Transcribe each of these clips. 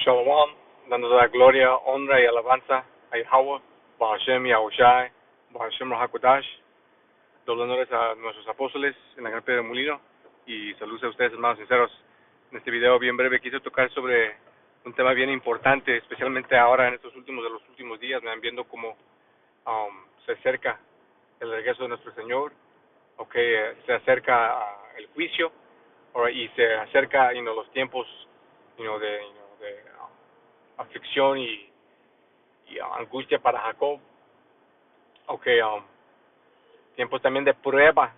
Shalom, dando la gloria, honra y alabanza a Yahweh, Bahashem Yahushai, Bahashem Rahakodash, doble honores a nuestros apóstoles en la Gran Piedra del Molino y saludos a ustedes, hermanos sinceros. En este video bien breve quise tocar sobre un tema bien importante, especialmente ahora en estos últimos días, viendo cómo se acerca el regreso de nuestro Señor, se acerca el juicio, y se acerca los tiempos de aflicción y angustia para Jacob, tiempos también de prueba,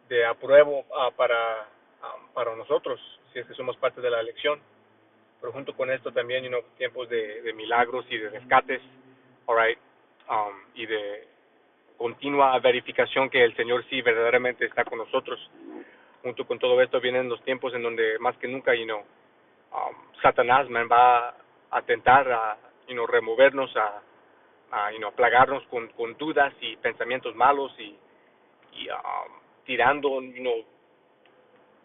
de apruebo para nosotros, si es que somos parte de la elección, pero junto con esto también tiempos de milagros y de rescates, y de continua verificación que el Señor sí verdaderamente está con nosotros. Junto con todo esto vienen los tiempos en donde más que nunca Satanás va a tentar a removernos, a plagarnos con dudas y pensamientos malos y tirando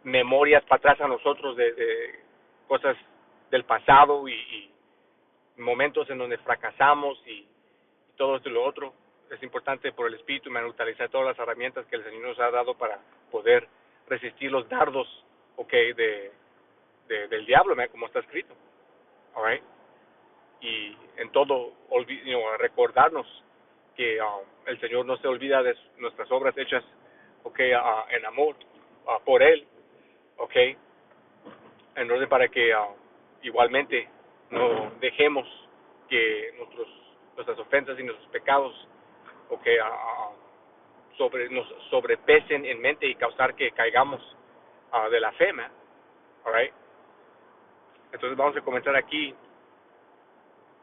memorias para atrás a nosotros de cosas del pasado y momentos en donde fracasamos y todo esto y lo otro. Es importante por el Espíritu utilizar todas las herramientas que el Señor nos ha dado para poder resistir los dardos del diablo, como está escrito. Y en todo recordarnos que el Señor no se olvida de nuestras obras hechas en amor por Él, en orden para que igualmente no dejemos que nuestras ofensas y nuestros pecados nos sobrepesen en mente y causar que caigamos de la fe, Entonces vamos a comenzar aquí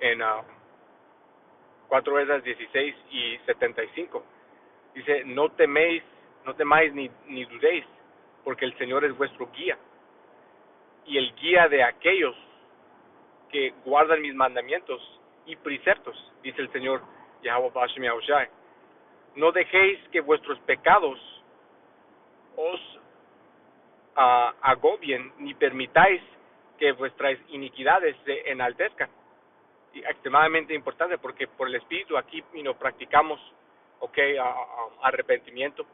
en 4 Esdras 16 y 75. Dice, no temáis ni dudéis, porque el Señor es vuestro guía, y el guía de aquellos que guardan mis mandamientos y preceptos, dice el Señor Yahweh Bashem Yahushai. No dejéis que vuestros pecados os agobien, ni permitáis que vuestras iniquidades se enaltezcan. Y extremadamente importante, porque por el Espíritu aquí practicamos arrepentimiento,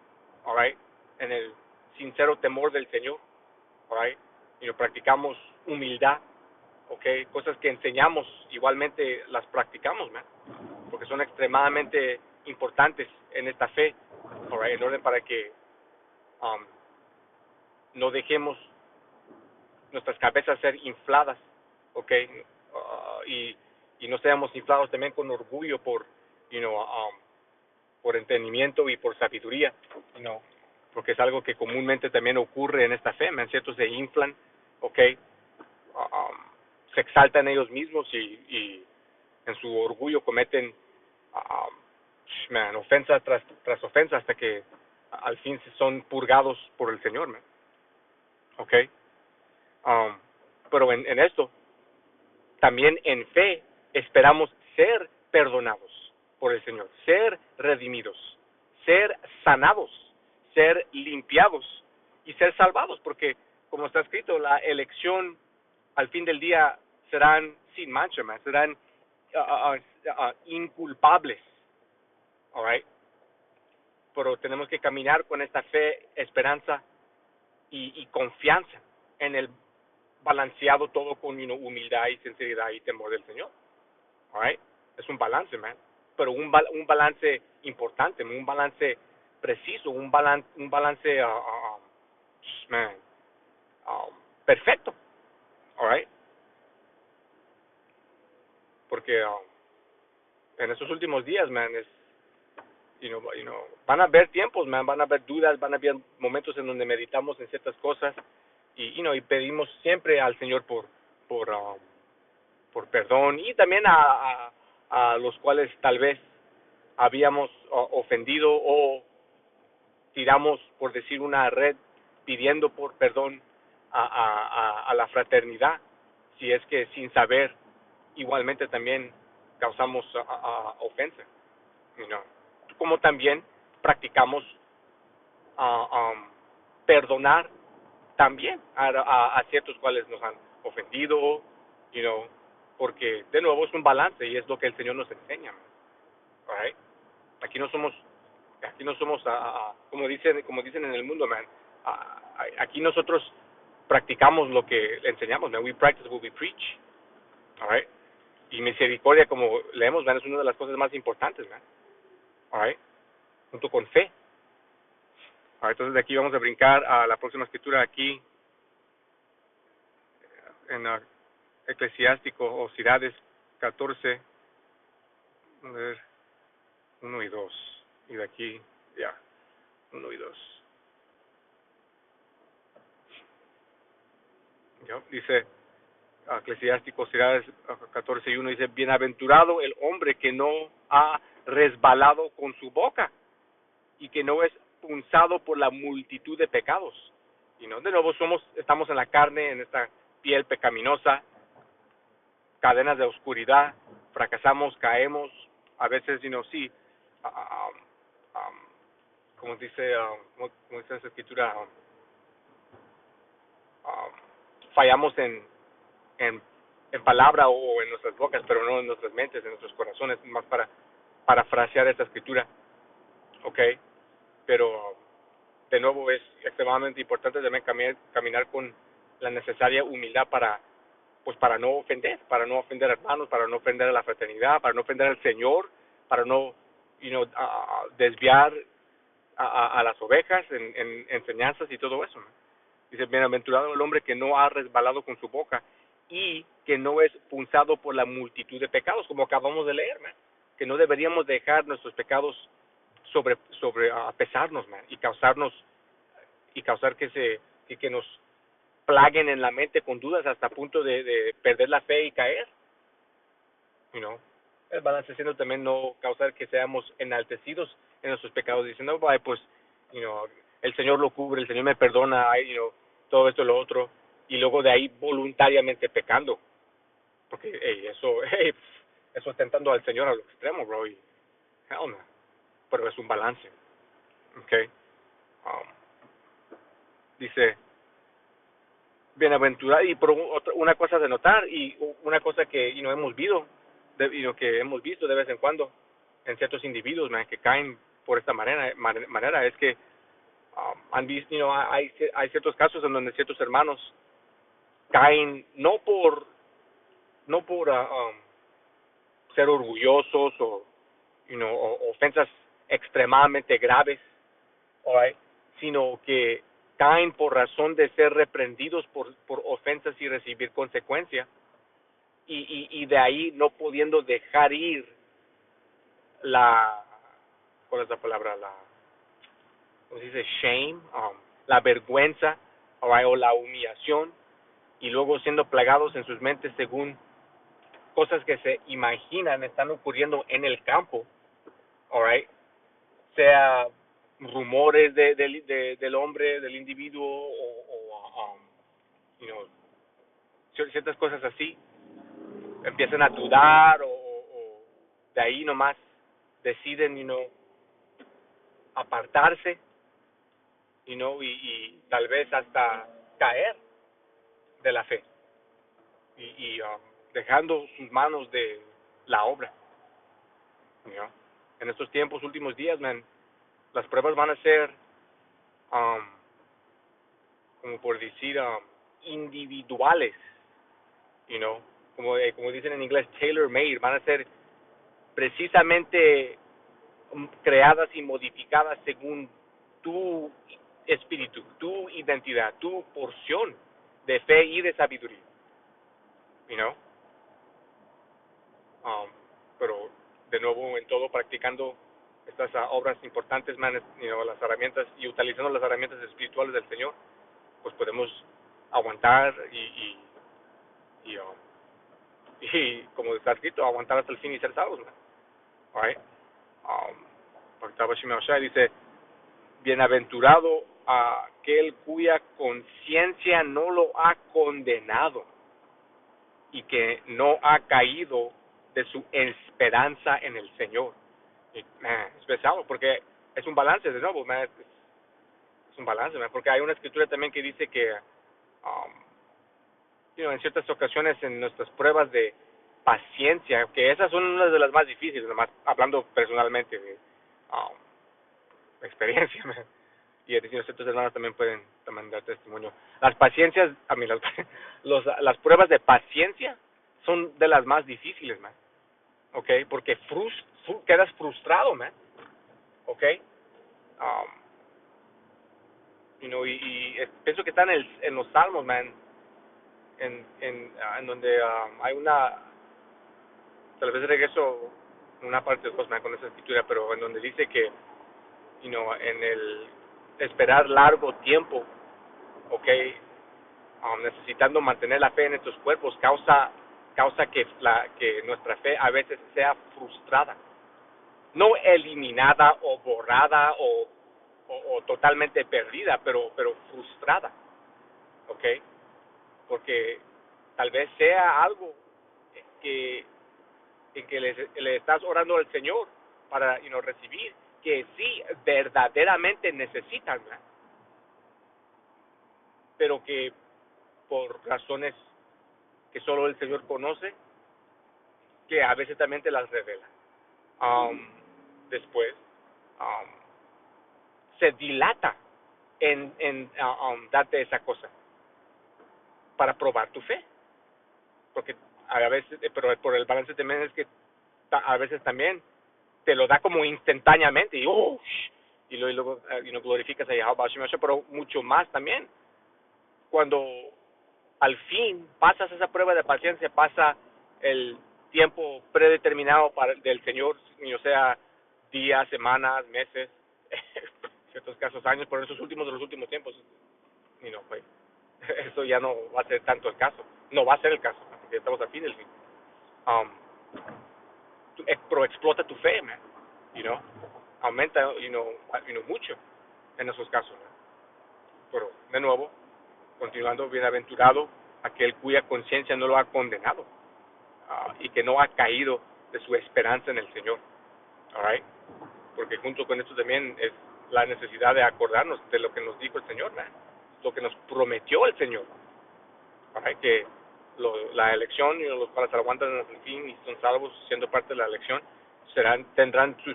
en el sincero temor del Señor, practicamos humildad, cosas que enseñamos igualmente las practicamos, porque son extremadamente importantes en esta fe, en orden para que no dejemos nuestras cabezas ser infladas, y no seamos inflados también con orgullo por entendimiento y por sabiduría, porque es algo que comúnmente también ocurre en esta fe, ciertos se inflan, se exaltan ellos mismos y en su orgullo cometen ofensa tras ofensa hasta que al fin son purgados por el Señor, pero en esto también en fe esperamos ser perdonados por el Señor, ser redimidos, ser sanados, ser limpiados y ser salvados, porque como está escrito, la elección al fin del día serán sin mancha, serán inculpables, pero tenemos que caminar con esta fe, esperanza y confianza en el balanceado todo con humildad y sinceridad y temor del Señor. Es un balance, pero un balance importante, un balance preciso, un balance perfecto, porque en estos últimos días, van a haber tiempos, van a haber dudas, van a haber momentos en donde meditamos en ciertas cosas y pedimos siempre al Señor por perdón, y también a los cuales tal vez habíamos ofendido o tiramos, por decir, una red pidiendo por perdón a la fraternidad, si es que sin saber igualmente también causamos ofensa, como también practicamos perdonar también a ciertos cuales nos han ofendido porque de nuevo es un balance y es lo que el Señor nos enseña, man. Right? Aquí no somos, como dicen en el mundo, man. Aquí nosotros practicamos lo que enseñamos, man. We practice what we preach. All right? Y misericordia, como leemos, man, es una de las cosas más importantes, man. All right? Junto con fe. All right, entonces de aquí vamos a brincar a la próxima escritura aquí en Eclesiástico o Sirades 14, a ver, 1 y 2. Y de aquí, ya, 1 y 2. Dice Eclesiástico Sirades 14 y 1, dice, bienaventurado el hombre que no ha resbalado con su boca y que no es punzado por la multitud de pecados. De nuevo estamos en la carne, en esta piel pecaminosa, cadenas de oscuridad, fracasamos, caemos, a veces, sí, como dice esa escritura, fallamos en palabra o en nuestras bocas, pero no en nuestras mentes, en nuestros corazones, más para parafrasear esta escritura, ¿ok? Pero de nuevo es extremadamente importante también caminar con la necesaria humildad para no ofender a hermanos, para no ofender a la fraternidad, para no ofender al Señor, para no desviar a las ovejas en enseñanzas y todo eso, ¿no? Dice, bienaventurado el hombre que no ha resbalado con su boca y que no es punzado por la multitud de pecados, como acabamos de leer, ¿no? Que no deberíamos dejar nuestros pecados sobre pesarnos, man, y causar que nos plaguen en la mente con dudas hasta punto de perder la fe y caer. El balance siendo también no causar que seamos enaltecidos en nuestros pecados diciendo, pues, el Señor lo cubre, el Señor me perdona, todo esto y lo otro, y luego de ahí voluntariamente pecando, porque eso es tentando al Señor a lo extremo, bro, y hell no. Pero es un balance, okay. Dice, bienaventurado, y por una cosa de notar, y una cosa que hemos visto de vez en cuando en ciertos individuos, man, que caen por esta manera es que han visto, hay ciertos casos en donde ciertos hermanos caen no por ser orgullosos o ofensas extremadamente graves, right, sino que caen por razón de ser reprendidos por ofensas y recibir consecuencia, y de ahí no pudiendo dejar ir ¿cuál es la palabra? ¿Cómo se dice? Shame, la vergüenza, right, o la humillación, y luego siendo plagados en sus mentes según cosas que se imaginan están ocurriendo en el campo, right, sea rumores del hombre, del individuo, o ciertas cosas así, empiezan a dudar o de ahí nomás deciden, apartarse, y tal vez hasta caer de la fe y dejando sus manos de la obra, En estos tiempos, últimos días, man, las pruebas van a ser, como por decir, individuales, como dicen en inglés, tailor-made, van a ser precisamente creadas y modificadas según tu espíritu, tu identidad, tu porción de fe y de sabiduría, you know? Pero de nuevo en todo practicando estas obras importantes, man, las herramientas y utilizando las herramientas espirituales del Señor, pues podemos aguantar y como está escrito, aguantar hasta el fin y ser salvos, man. Right? Dice, bienaventurado aquel cuya conciencia no lo ha condenado y que no ha caído de su esperanza en el Señor. Y, man, es pesado porque es un balance, de nuevo, man, es un balance, man, porque hay una escritura también que dice que en ciertas ocasiones en nuestras pruebas de paciencia, que esas son unas de las más difíciles, nomás hablando personalmente de experiencia, y ciertos hermanos también pueden también dar testimonio. Las paciencias, a mí las pruebas de paciencia son de las más difíciles, man. ¿Ok? Porque quedas frustrado, man. ¿Ok? Um, pienso que está en los Salmos, man, en donde hay tal vez regreso una parte de dos, man, con esa escritura, pero en donde dice que, en el esperar largo tiempo, ¿ok? Necesitando mantener la fe en estos cuerpos causa que nuestra fe a veces sea frustrada, no eliminada o borrada o totalmente perdida, pero frustrada, ¿ok? Porque tal vez sea algo que en que le estás orando al Señor para recibir, que sí verdaderamente necesitan, ¿verdad? Pero que por razones que solo el Señor conoce, que a veces también te las revela. Después se dilata en darte esa cosa para probar tu fe, porque a veces, pero por el balance también es que a veces también te lo da como instantáneamente y luego glorificas a Yahweh, pero mucho más también cuando al fin pasas esa prueba de paciencia, pasa el tiempo predeterminado del Señor, o sea, días, semanas, meses, en ciertos casos años, pero en de los últimos tiempos, pues, eso ya no va a ser tanto el caso, no va a ser el caso, porque estamos al fin del fin. Pero explota tu fe, man, aumenta, mucho en esos casos, man. Pero, de nuevo, continuando, bienaventurado aquel cuya conciencia no lo ha condenado, y que no ha caído de su esperanza en el Señor. Alright, porque junto con esto también es la necesidad de acordarnos de lo que nos dijo el Señor, man, lo que nos prometió el Señor. Alright, que la elección, los cuales aguantan en el fin y son salvos siendo parte de la elección, tendrán sus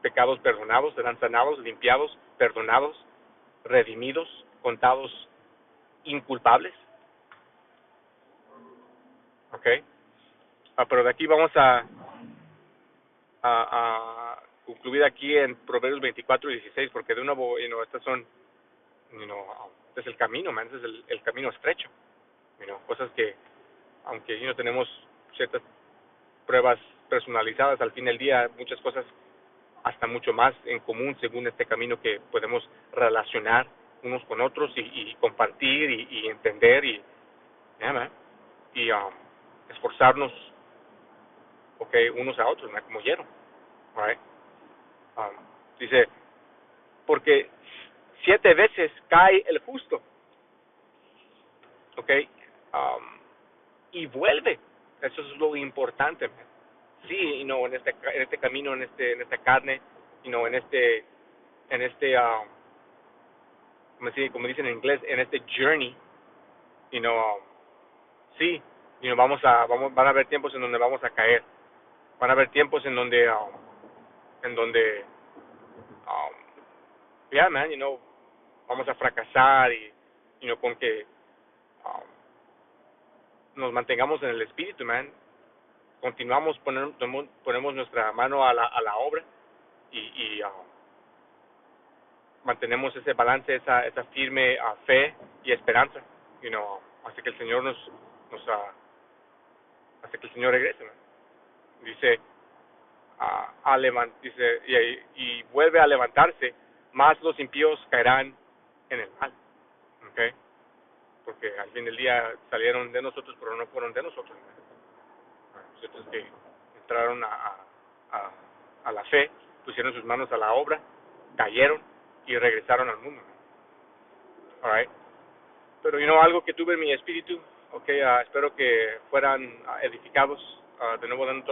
pecados perdonados, serán sanados, limpiados, perdonados, redimidos, contados inculpables. ¿Ok? Pero de aquí vamos a concluir aquí en Proverbios 24:16, porque de nuevo, estas son, este es el camino, man, este es el camino estrecho. Cosas que, aunque tenemos ciertas pruebas personalizadas, al fin del día, muchas cosas hasta mucho más en común según este camino que podemos relacionar unos con otros y compartir y entender y esforzarnos, unos a otros, como hierro. Right? Dice, porque 7 veces cae el justo, y vuelve. Eso es lo importante, man. Sí, en este camino, en esta carne, en este como dicen en inglés, en este journey, sí, van a haber tiempos en donde vamos a caer, van a haber tiempos en donde man, vamos a fracasar y con que nos mantengamos en el espíritu, man, continuamos, ponemos nuestra mano a la obra y mantenemos ese balance, esa firme fe y esperanza, hasta que el Señor hasta que el Señor regrese, man. Dice, dice y vuelve a levantarse, más los impíos caerán en el mal, ¿okay? Porque al fin del día salieron de nosotros, pero no fueron de nosotros, nosotros que entraron a la fe, pusieron sus manos a la obra, cayeron y regresaron al mundo. Alright. Pero algo que tuve en mi espíritu, espero que fueran edificados, de nuevo dando